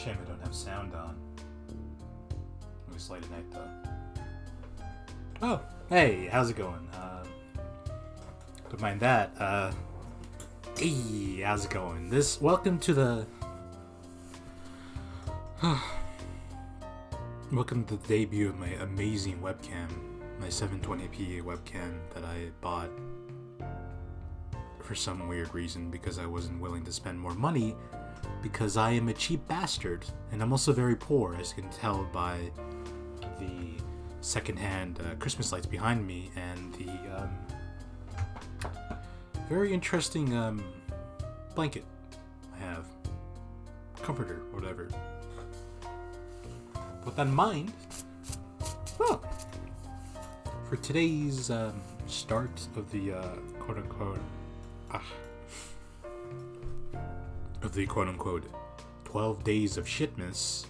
Shame I don't have sound on. It was late at night though. Oh, hey, how's it going? Don't mind that. Hey, how's it going? Welcome to the welcome to the debut of my amazing webcam, my 720p webcam that I bought for some weird reason because I wasn't willing to spend more money because I am a cheap bastard and I'm also very poor, as you can tell by the secondhand Christmas lights behind me and the very interesting blanket I have, comforter, whatever. With that in mind, well, for today's start of the quote-unquote of the quote-unquote 12 days of Shitmas,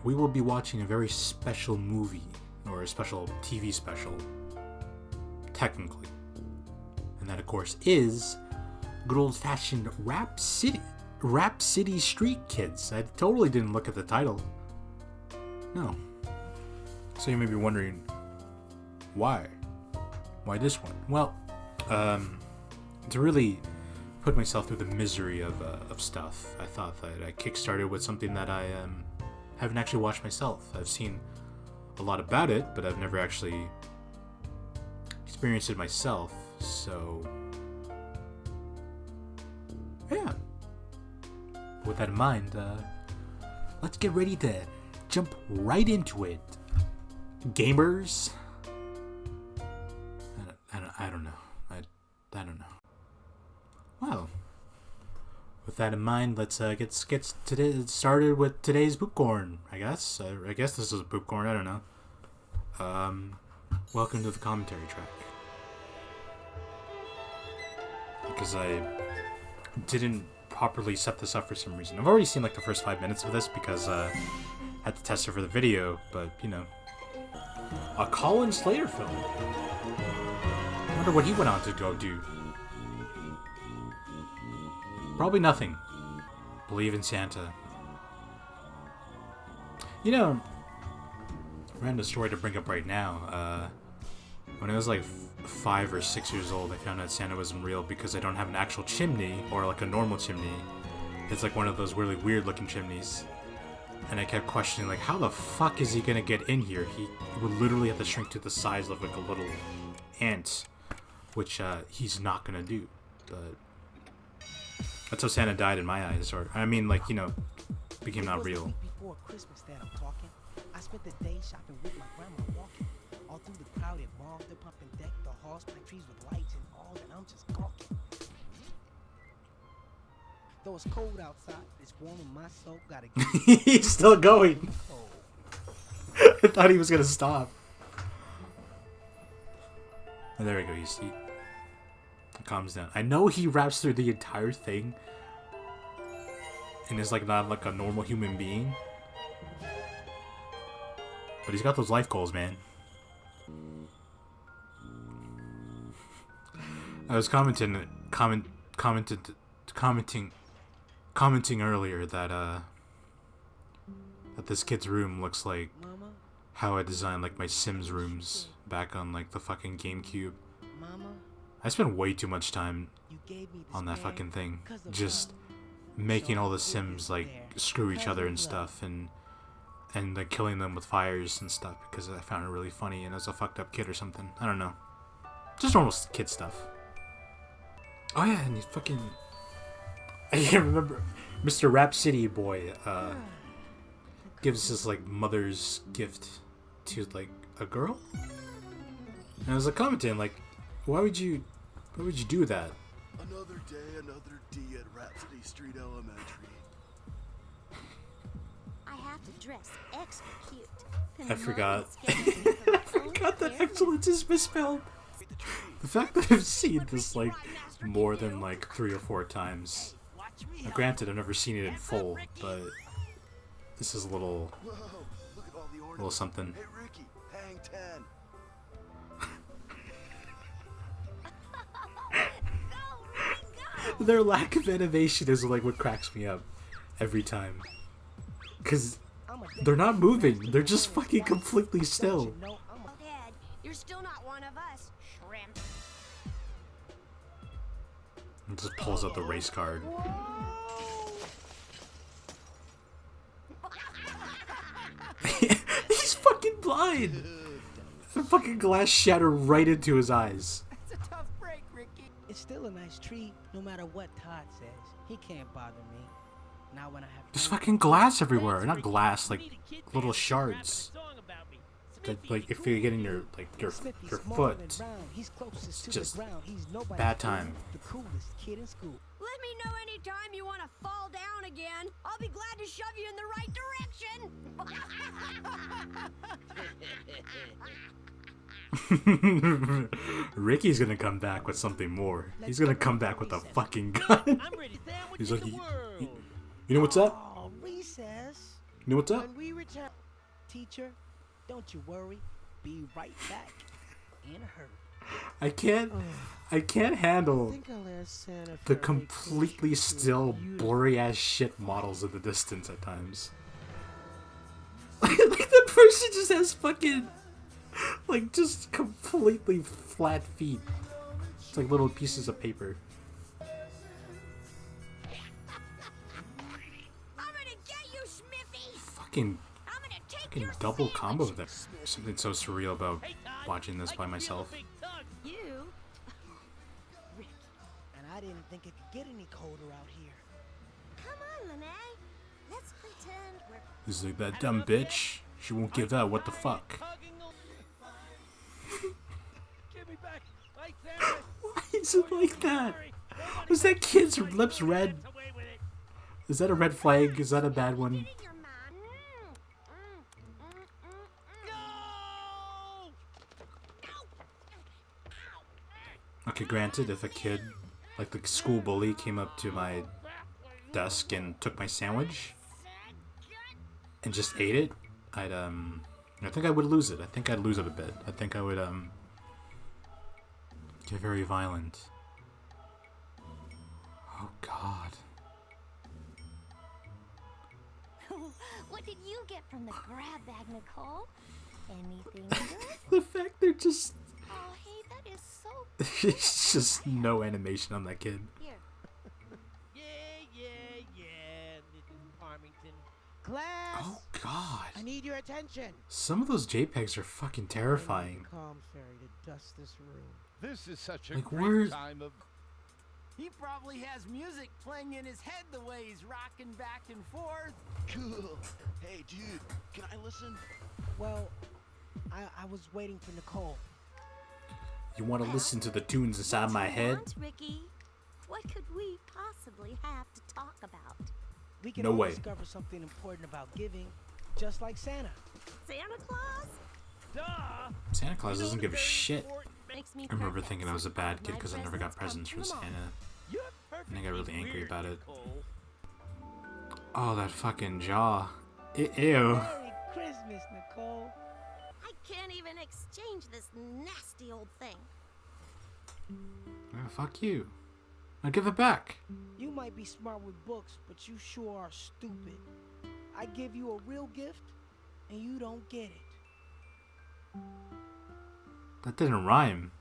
we will be watching a very special movie, or a special TV special, technically. And that, of course, is good old-fashioned Rapsittie Street Kids. I totally didn't look at the title. No. So you may be wondering, why? Why this one? Well, to really put myself through the misery of stuff, I thought that I kickstarted with something that I haven't actually watched myself. I've seen a lot about it, but I've never actually experienced it myself. So, yeah. With that in mind, let's get ready to jump right into it, gamers. I don't know. I don't know. Well, with that in mind, let's get started with today's Poopcorn. I guess this is a Poopcorn. I don't know. Welcome to the commentary track. Because I didn't properly set this up for some reason. I've already seen like the first 5 minutes of this because I had to test it for the video, but you know, a Colin Slater film. I wonder what he went on to go do. Probably nothing. Believe in Santa. You know, random story to bring up right now. When I was like 5 or 6 years old, I found out Santa wasn't real because I don't have an actual chimney, or like a normal chimney. It's like one of those really weird looking chimneys. And I kept questioning, like, how the fuck is he gonna get in here? He would literally have to shrink to the size of like a little ant, which he's not gonna do. But that's how Santa died in my eyes, or I mean, like, you know, became not real. Before Christmas that I'm talking, I spent the day shopping with my grandma, walking all through the crowded mall, the pumping deck, the halls, pine trees with lights and all, and I'm just gawking. Though it's cold outside, it's warm in my soul. Gotta get He's still going. I thought he was gonna stop. Oh, there we go. He calms down. I know he raps through the entire thing and is like not like a normal human being, but he's got those life goals, man. I was commenting earlier that that this kid's room looks like how I designed like my Sims rooms back on like the fucking GameCube. Mama, I spent way too much time on that fucking thing, just making all the Sims like screw each other and stuff, and like killing them with fires and stuff because I found it really funny and I was a fucked up kid or something. I don't know, just normal kid stuff. Oh yeah, and he fucking, I can't remember, Mr. Rapsittie boy gives his like mother's gift to like a girl, and I was like commenting like, why would you do that? Another day, another D at Rapsittie Street Elementary. I have to dress extra cute. I forgot. I forgot that excellence is misspelled. The fact that I've seen this like more than like 3 or 4 times. Now, granted, I've never seen it in full, but this is a little something. Hey Ricky, hang 10. Their lack of innovation is like what cracks me up every time. Because they're not moving. They're just fucking completely still. Head, you're still not one of us, shrimp. And just pulls out the race card. He's fucking blind. The fucking glass shattered right into his eyes. That's a tough break, Ricky. It's still a nice treat, no matter what Todd says. He can't bother me. Now when I have There's fucking glass everywhere. Not glass, like little shards. That, like, if you're getting your foot, it's just bad time. The coolest kid in school. Let me know anytime you want to fall down again. I'll be glad to shove you in the right direction. Ricky's gonna come back with something more. He's gonna come back with a fucking gun. He's like, you know what's up? Oh, recess. You know what's up? When we return, teacher, don't you worry. Be right back. In a hurry. I can't handle Think I'll ask Santa for the a completely still blurry ass shit models in the distance at times. Like the person just has fucking like just completely flat feet. It's like little pieces of paper. I'm gonna get you, Smithy. Fucking I'm gonna take fucking your double sandwich. combo of that. Something so surreal about watching this by myself. You? And I didn't think it could get any colder out here. Come on, Lene. Let's pretend we're... He's like, that dumb bitch. She won't give that. What the fuck? Give me back my sandwich. Why is it like that? Was that kid's lips red? Is that a red flag? Is that a bad one? Getting your man. Okay, granted, if a kid, like the school bully, came up to my desk and took my sandwich and just ate it, I think I would lose it. I think I'd lose it a bit. I think I would, get very violent. Oh, God. What did you get from the grab bag, Nicole? Anything good? The fact they're just... Oh, hey, that is so... There's just no animation on that kid. Here. Yeah, Mrs. Parmington. Class! Oh, God. I need your attention. Some of those JPEGs are fucking terrifying. Calm fairy to dust this room. This is such a Like, great where's... time of... He probably has music playing in his head the way he's rocking back and forth. Cool. Hey, dude, can I listen? Well, I was waiting for Nicole. You want to listen to the tunes inside my head? Want, Ricky? What could we possibly have to talk about? We can No all way. discover something important about giving, just like Santa. Santa Claus? Duh! Santa Claus doesn't give a shit. Makes me I remember perfect. thinking I was a bad kid My because I never got presents from come to 'em all. Santa. You're And I got really angry weird, about it. Nicole. Oh, that fucking jaw. Ew. Merry Christmas, Nicole. I can't even exchange this nasty old thing. Oh, fuck you. Now give it back. You might be smart with books, but you sure are stupid. I give you a real gift, and you don't get it. That didn't rhyme.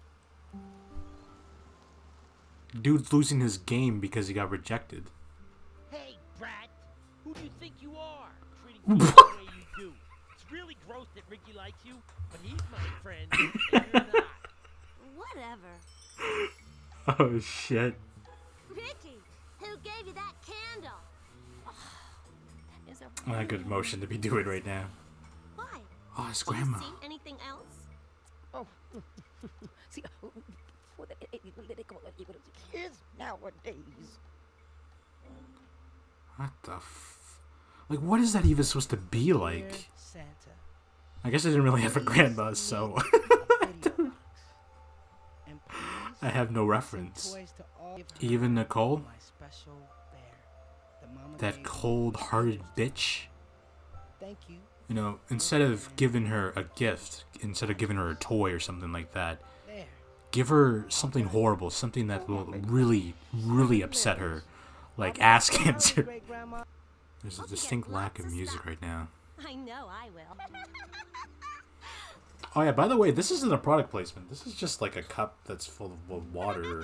Dude's losing his game because he got rejected. Hey, brat! Who do you think you are? Treating me the way you do. It's really gross that Ricky likes you, but he's my friend, and you're not. Whatever. Oh, shit. Ricky, who gave you that candle? Oh, that is a Not a good motion to be doing right now. Why? Oh, his Do you grandma. see anything else? Oh, see, for the kids nowadays. What the Like, what is that even supposed to be Dear like? Santa. I guess I didn't really have a grandma, so... And please, I have no send reference. toys to all of her Even Nicole? my special bear. The mama That gave cold-hearted bitch? Thank you. You know, instead of giving her a gift, instead of giving her a toy or something like that, There. give her something horrible, something that will really, really upset her. Like ass cancer. Great grandma. There's a Hope you get distinct lack lots of of music stuff. right now. I know I will. Oh yeah, by the way, this isn't a product placement. This is just like a cup that's full of water.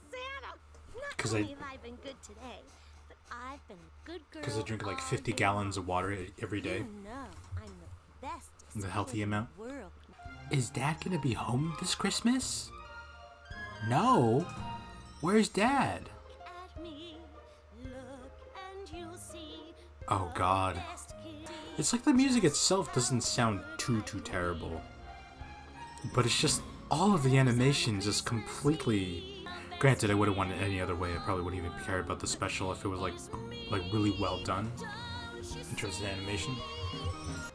Santa! Not 'Cause only have I been good today, but I've been a good girl. Because I drink like all 50 day gallons long. of water every day. You know I'm the bestest The healthy kid in amount. the world. Is Dad gonna be home this Christmas? No. Where's Dad? At me, look and you'll see Oh the God. best kid. It's like the music itself doesn't sound too terrible. But it's just all of the animation just completely... Granted, I would have wanted it any other way. I probably wouldn't even care about the special if it was like really well done in terms of animation.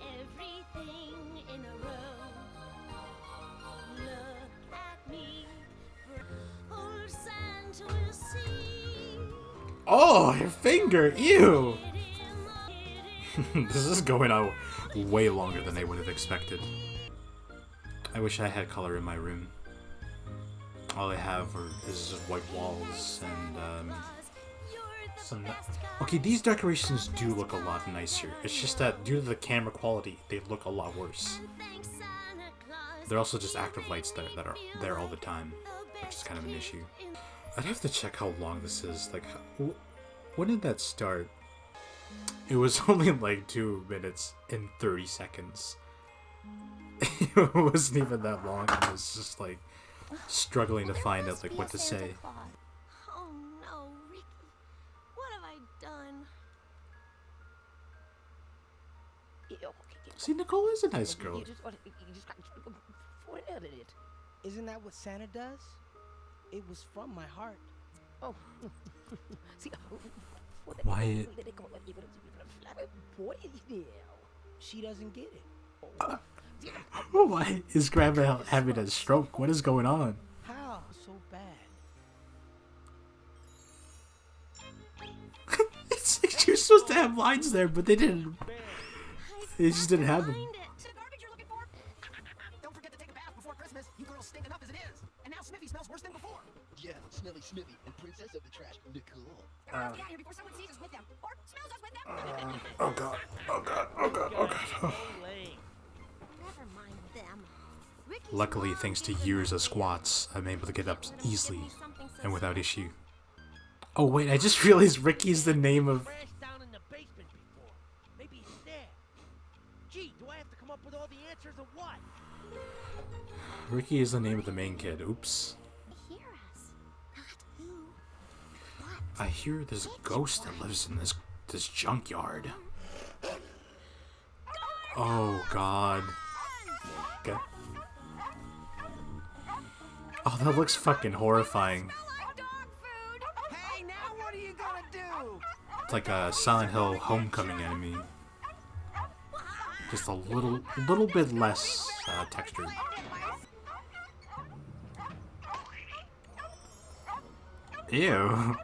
Everything in a row. Look at me. Old Santa will see. Oh, your finger! Ew! Hit him, This is going on way longer than I would have expected. I wish I had color in my room. All I have is just white walls and some... Okay, these decorations do look a lot nicer. It's just that due to the camera quality, they look a lot worse. They're also just active lights there that are there all the time, which is kind of an issue. I'd have to check how long this is. Like, when did that start? It was only like 2 minutes and 30 seconds. It wasn't even that long. I was just like struggling to find out like what to say. Oh no, Ricky. What have I done? See, Nicole is a nice girl. You just got point out at it. Isn't that what Santa does? It was from my heart. Oh. See, Why? She doesn't get it. Why is Grandma having a stroke? What is going on? How so bad? It's like you're supposed to have lines there, but they didn't. They just didn't have them. Find it. Don't forget to take a bath before Christmas. You girls stink enough as it is. And now Sniffy smells worse than before. Yeah, Smelly Snippy and Princess of the Trash, Nicole. Get out of here before someone sees us with them. Or smells us with them. Oh god! Oh god! Oh god! Oh god! So lame. Never mind them. Ricky's Luckily, mom thanks to did years what of she squats, I'm able to get up wanted. Give me easily something so and without simple. issue. Oh wait, I just realized Ricky's the name of... Crashed down in the basement before. Maybe he's there. Gee, do I have to come up with all the answers or what? Ricky is the name of the main kid. Oops. Hear us. Not who. What? I hear there's a ghost that lives in this junkyard. Oh god. Okay. Oh, that looks fucking horrifying. Hey, now what are you gonna do? It's like a Silent Hill Homecoming enemy. Just a little bit less textured. Ew.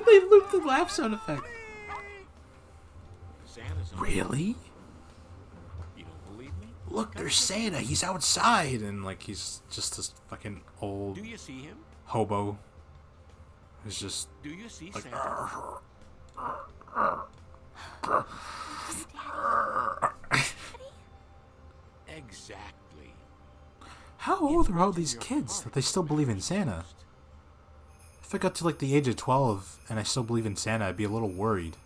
They looped the laugh sound effect. Santa's on. Really? You don't believe me? Look, there's Santa. He's outside, and like he's just this fucking old Do you see him? hobo. Who's just Do you see like. Santa? Exactly. How old are all these kids that they still believe in Santa? If I got to like the age of 12 and I still believe in Santa, I'd be a little worried.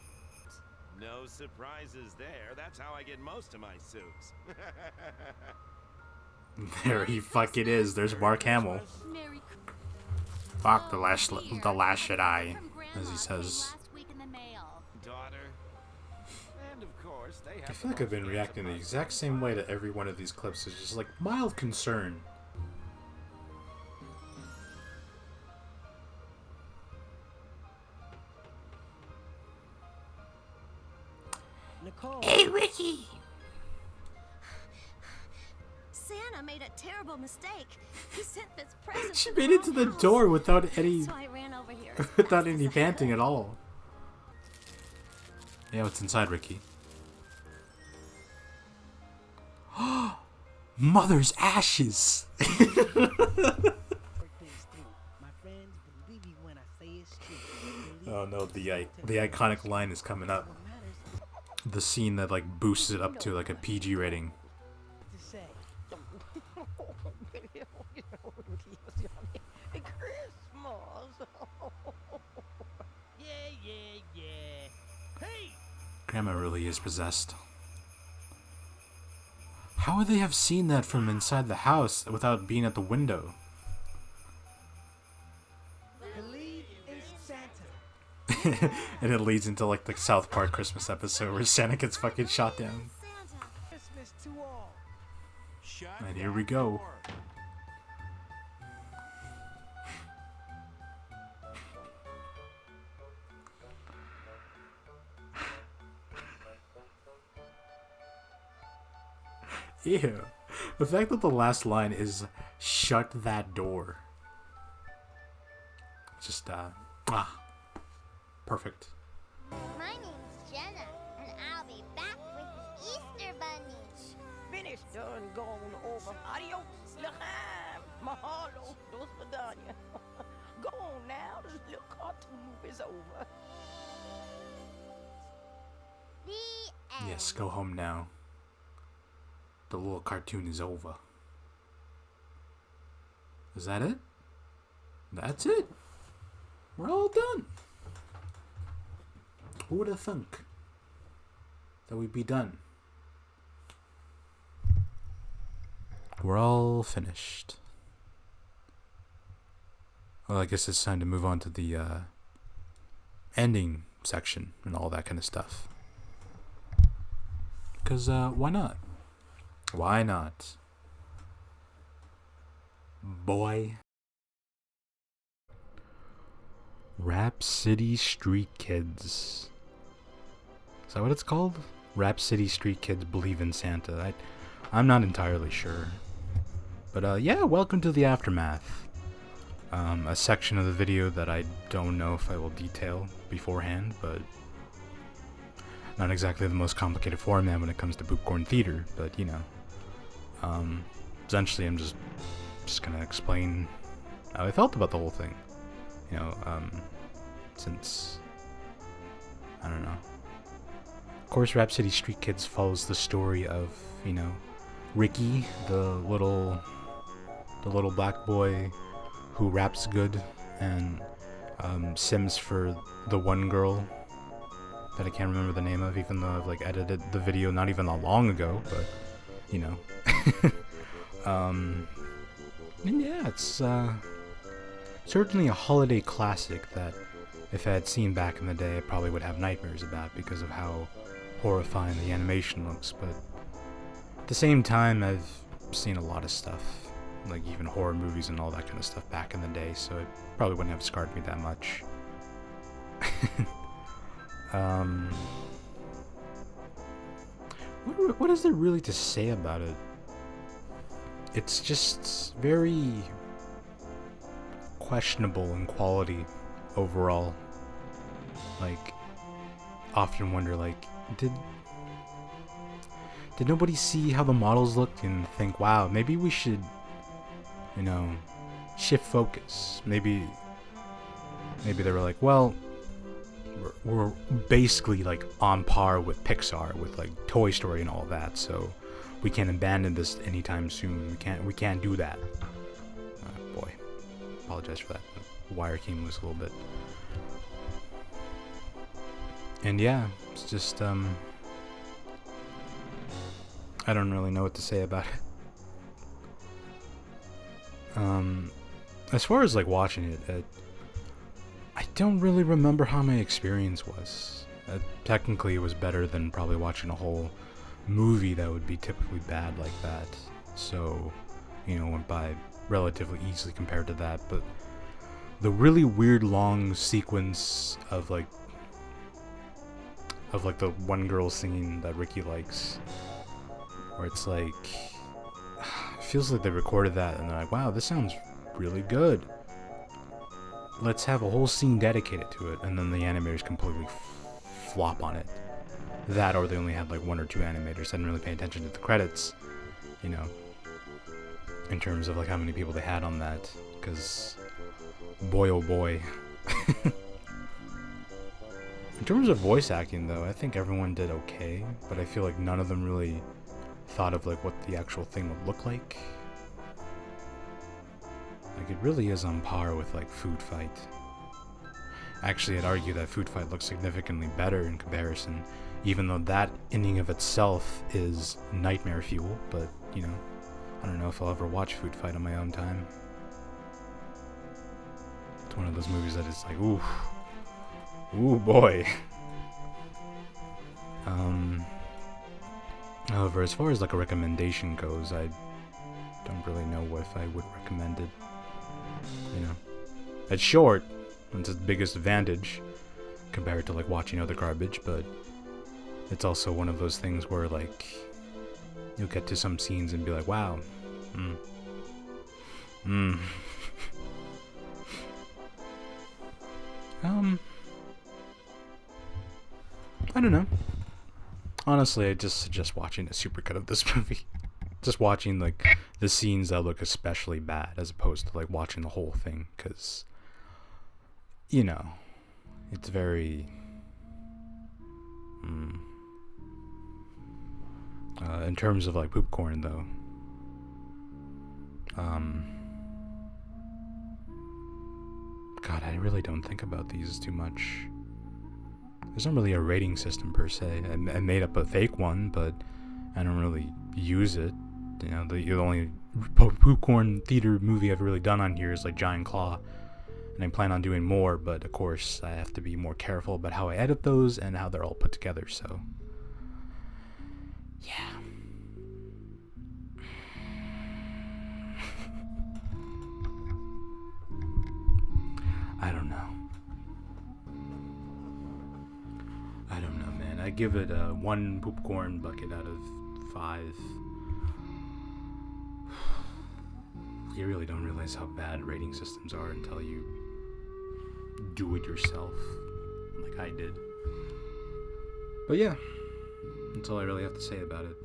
No surprises there. That's how I get most of my suits. There he fucking is. There's Mark Hamill. Merry Fuck the last Jedi, from as he Grandma says. came last week in the mail. Daughter. And of course, they have I feel like I've been reacting the exact same way to every one of these clips. It's just like mild concern. Nicole. Hey, Ricky! Santa made a terrible mistake. He sent this present. She to made it to wrong the house. door without any So I ran over here. as without fast any as I panting could. at all. Yeah, what's inside, Ricky? Mother's ashes! Birthdays through. My Oh no, the iconic line is coming up. The scene that like boosts it up to like a PG rating. To say. Yeah. Hey! Grandma really is possessed. How would they have seen that from inside the house without being at the window? Believe in Santa. And it leads into like the South Park Christmas episode where Santa gets fucking shot down. Christmas to all. Shut And here that we go. door. Ew. The fact that the last line is "shut that door." Just perfect. My name's Jenna, and I'll be back with the Easter bunnies. Finished, done, gone, over. Adios, l'chaim, mahalo, dos vidania. Go on now, this little cartoon movie's over. The end. Yes, go home now. The little cartoon is over. Is that it? That's it. We're all done. Who would have thunk that we'd be done? We're all finished. Well, I guess it's time to move on to the ending section and all that kind of stuff. Because why not? Why not? Boy. Rapsittie Street Kids. Is that what it's called? Rapsittie Street Kids Believe in Santa. I'm not entirely sure. But yeah, welcome to the aftermath. A section of the video that I don't know if I will detail beforehand, but not exactly the most complicated format when it comes to Poopcorn theater, but you know. Essentially I'm just gonna explain how I felt about the whole thing. You know, since I don't know. Of course, Rapsittie Street Kids follows the story of, you know, Ricky, the little black boy who raps good, and Sims for the one girl that I can't remember the name of, even though I've like edited the video not even that long ago, but you know. And yeah, it's certainly a holiday classic that if I had seen back in the day I probably would have nightmares about because of how horrifying the animation looks, but at the same time I've seen a lot of stuff, like even horror movies and all that kind of stuff back in the day, so it probably wouldn't have scarred me that much. What is there really to say about it? It's just very questionable in quality overall. Like, often wonder, like, did nobody see how the models looked and think, wow, maybe we should, you know, shift focus? Maybe they were like, well, we're basically like on par with Pixar, with like Toy Story and all that, so we can't abandon this anytime soon. We can't do that. Boy, apologize for that. The wire came loose a little bit. And yeah, it's just I don't really know what to say about it. As far as like watching it, I don't really remember how my experience was. Technically, it was better than probably watching a whole movie that would be typically bad like that. So, you know, went by relatively easily compared to that. But the really weird long sequence of like the one girl singing that Ricky likes, where it's like, it feels like they recorded that and they're like, wow, this sounds really good. Let's have a whole scene dedicated to it, and then the animators completely flop on it. That, or they only had like one or two animators, didn't really pay attention to the credits, you know, in terms of like how many people they had on that, because boy oh boy. In terms of voice acting, though, I think everyone did okay, but I feel like none of them really thought of like what the actual thing would look like. Like, it really is on par with like Food Fight. Actually, I'd argue that Food Fight looks significantly better in comparison, even though that ending of itself is nightmare fuel. But you know, I don't know if I'll ever watch Food Fight on my own time. It's one of those movies that is like, ooh. Ooh boy. However, as far as like a recommendation goes, I don't really know if I would recommend it. You know, it's short. It's its biggest advantage compared to like watching other garbage, but it's also one of those things where like you'll get to some scenes and be like, wow. I don't know. Honestly, I just suggest watching a supercut of this movie. Just watching like the scenes that look especially bad as opposed to like watching the whole thing, because you know, it's very in terms of like Poopcorn though, God, I really don't think about these too much. There's not really a rating system per se. I made up a fake one, but I don't really use it. You know, the only Poopcorn theater movie I've really done on here is like Giant Claw, and I plan on doing more, but of course I have to be more careful about how I edit those and how they're all put together, so yeah. I don't know. I don't know, man. I give it a 1 Poopcorn bucket out of 5. You really don't realize how bad rating systems are until you do it yourself, like I did. But yeah, that's all I really have to say about it.